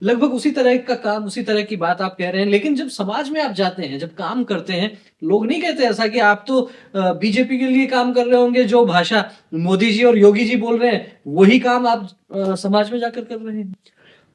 लगभग उसी तरह का काम, उसी तरह की बात आप कह रहे हैं। लेकिन जब समाज में आप जाते हैं, जब काम करते हैं, लोग नहीं कहते ऐसा कि आप तो बीजेपी के लिए काम कर रहे होंगे, जो भाषा मोदी जी और योगी जी बोल रहे हैं, वही काम आप समाज में जाकर कर रहे हैं।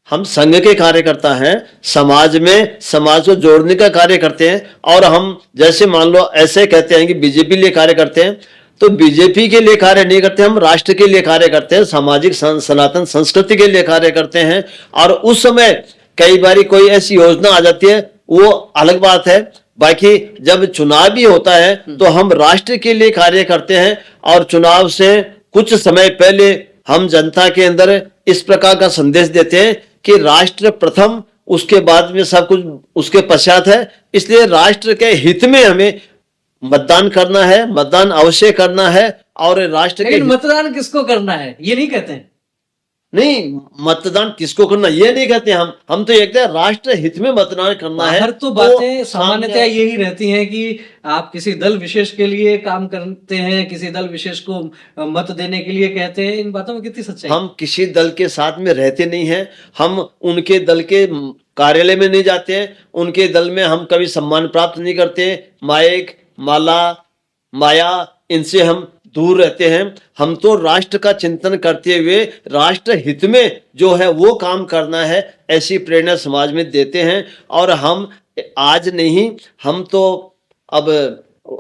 हम संघ के कार्यकर्ता हैं, समाज में समाज को जोड़ने का कार्य करते हैं। और हम जैसे मान लो ऐसे कहते हैं कि बीजेपी लिए कार्य करते हैं, तो बीजेपी के लिए कार्य नहीं करते, हम राष्ट्र के लिए कार्य करते हैं, सामाजिक सनातन संस्कृति के लिए कार्य करते हैं। और उस समय कई बार कोई ऐसी योजना आ जाती है, वो अलग बात है। बाकी जब चुनाव भी होता है तो हम राष्ट्र के लिए कार्य करते हैं। और चुनाव से कुछ समय पहले हम जनता के अंदर इस प्रकार का संदेश देते हैं कि राष्ट्र प्रथम, उसके बाद में सब कुछ उसके पश्चात है। इसलिए राष्ट्र के हित में हमें मतदान करना है, मतदान अवश्य करना है। और राष्ट्र के लेकिन मतदान किसको करना है ये नहीं कहते हैं। नहीं, मतदान किसको करना ये नहीं कहते हम तो एक राष्ट्र हित में मतदान करना है। हर तो बातें सामान्यतः यही रहती हैं कि आप किसी दल विशेष के लिए काम करते हैं, किसी दल विशेष को मत देने के लिए कहते हैं। इन बातों में कितनी सच्चाई? हम किसी दल के साथ में रहते नहीं हैं, हम उनके दल के कार्यालय में नहीं जाते हैं, उनके दल में हम कभी सम्मान प्राप्त नहीं करते। माइक, माला, माया, इनसे हम दूर रहते हैं। हम तो राष्ट्र का चिंतन करते हुए राष्ट्र हित में जो है वो काम करना है, ऐसी प्रेरणा समाज में देते हैं। और हम आज नहीं, हम तो अब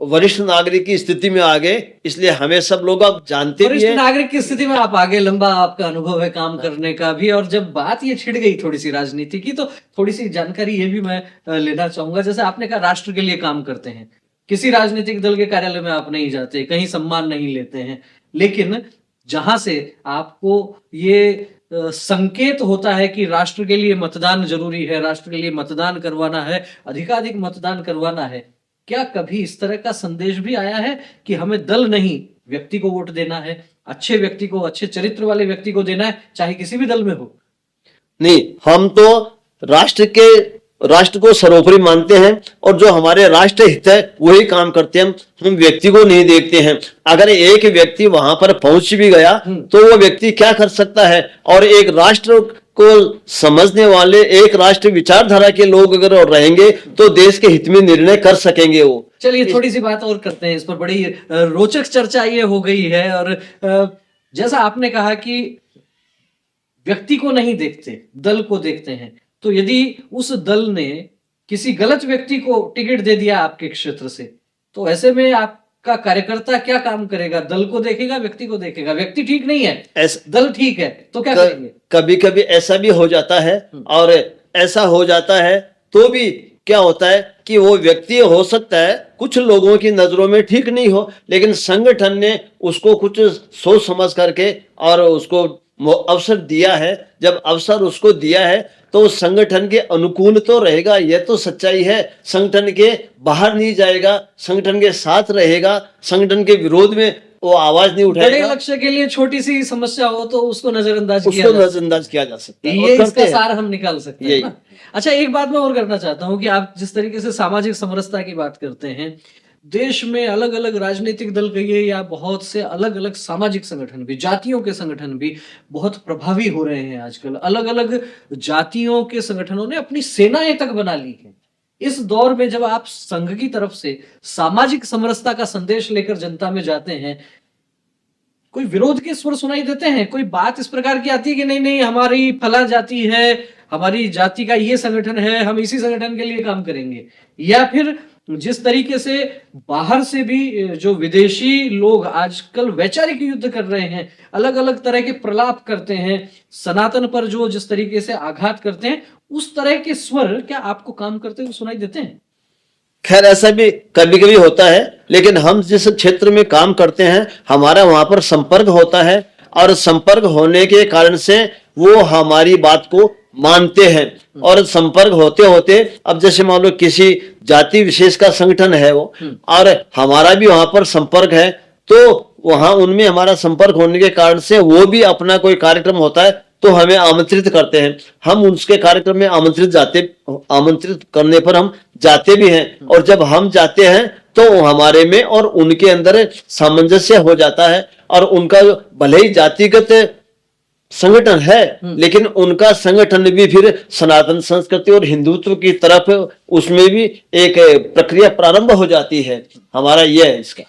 वरिष्ठ नागरिक की स्थिति में आ गए, इसलिए हमें सब लोग अब जानते भी वरिष्ठ हैं। नागरिक की स्थिति में आप आगे, लंबा आपका अनुभव है काम करने का भी। और जब बात ये छिड़ गई थोड़ी सी राजनीति की, तो थोड़ी सी जानकारी ये भी मैं लेना चाहूंगा। जैसे आपने कहा राष्ट्र के लिए काम करते हैं, किसी राजनीतिक दल के कार्यालय में आप नहीं जाते, कहीं सम्मान नहीं लेते हैं, लेकिन जहां से आपको ये संकेत होता है कि राष्ट्र के लिए मतदान जरूरी है, राष्ट्र के लिए मतदान करवाना है, अधिकाधिक मतदान करवाना है, क्या कभी इस तरह का संदेश भी आया है कि हमें दल नहीं, व्यक्ति को वोट देना है, अच्छे व्यक्ति को, अच्छे चरित्र वाले व्यक्ति को देना है, चाहे किसी भी दल में हो? नहीं, हम तो राष्ट्र को सर्वोपरि मानते हैं, और जो हमारे राष्ट्र हित है वही काम करते हैं। हम व्यक्ति को नहीं देखते हैं। अगर एक व्यक्ति वहां पर पहुंच भी गया तो वो व्यक्ति क्या कर सकता है? और एक राष्ट्र को समझने वाले, एक राष्ट्र विचारधारा के लोग अगर रहेंगे तो देश के हित में निर्णय कर सकेंगे वो। चलिए थोड़ी सी बात और करते हैं इस पर। बड़ी रोचक चर्चा ये हो गई है। और जैसा आपने कहा कि व्यक्ति को नहीं देखते, दल को देखते हैं, तो यदि उस दल ने किसी गलत व्यक्ति को टिकट दे दिया आपके क्षेत्र से, तो ऐसे में आपका कार्यकर्ता क्या काम करेगा? दल को देखेगा, व्यक्ति को देखेगा? व्यक्ति ठीक नहीं है, दल ठीक है, तो क्या करेंगे? कभी कभी ऐसा भी हो जाता है। और ऐसा हो जाता है तो भी क्या होता है कि वो व्यक्ति हो सकता है कुछ लोगों की नजरों में ठीक नहीं हो, लेकिन संगठन ने उसको कुछ सोच समझ करके और उसको अवसर दिया है। जब अवसर उसको दिया है तो संगठन के अनुकूल तो रहेगा, यह तो सच्चाई है। संगठन के बाहर नहीं जाएगा, संगठन के साथ रहेगा, संगठन के विरोध में वो आवाज नहीं उठाएगा। बड़े लक्ष्य के लिए छोटी सी समस्या हो तो उसको नजरअंदाज किया जा सकता है। ये इसका सार हम निकाल सकते हैं ना। अच्छा, एक बात मैं और करना चाहता हूं कि आप जिस तरीके से सामाजिक समरसता की बात करते हैं, देश में अलग अलग राजनीतिक दल कहिए या बहुत से अलग अलग सामाजिक संगठन भी, जातियों के संगठन भी बहुत प्रभावी हो रहे हैं आजकल। अलग अलग जातियों के संगठनों ने अपनी सेनाएं तक बना ली है। इस दौर में जब आप संघ की तरफ से सामाजिक समरसता का संदेश लेकर जनता में जाते हैं, कोई विरोध के स्वर सुनाई देते हैं? कोई बात इस प्रकार की आती है कि नहीं नहीं, हमारी फला जाति है, हमारी जाति का ये संगठन है, हम इसी संगठन के लिए काम करेंगे? या फिर जिस तरीके से बाहर से भी जो विदेशी लोग आजकल वैचारिक युद्ध कर रहे हैं, अलग अलग तरह के प्रलाप करते हैं, सनातन पर जो जिस तरीके से आघात करते हैं, उस तरह के स्वर क्या आपको काम करते हुए सुनाई देते हैं? खैर, ऐसा भी कभी कभी होता है, लेकिन हम जिस क्षेत्र में काम करते हैं हमारा वहां पर संपर्क होता है, और संपर्क होने के कारण से वो हमारी बात को मानते हैं। और संपर्क होते होते अब जैसे मान लो किसी जाति विशेष का संगठन है वो, और हमारा भी वहां पर संपर्क है, तो वहां उनमें हमारा संपर्क होने के कारण से वो भी अपना कोई कार्यक्रम होता है तो हमें आमंत्रित करते हैं। हम उसके कार्यक्रम में आमंत्रित करने पर हम जाते भी हैं। और जब हम जाते हैं तो हमारे में और उनके अंदर सामंजस्य हो जाता है। और उनका भले ही जातिगत संगठन है, लेकिन उनका संगठन भी फिर सनातन संस्कृति और हिंदुत्व की तरफ उसमें भी एक प्रक्रिया प्रारंभ हो जाती है। हमारा यह है इसका।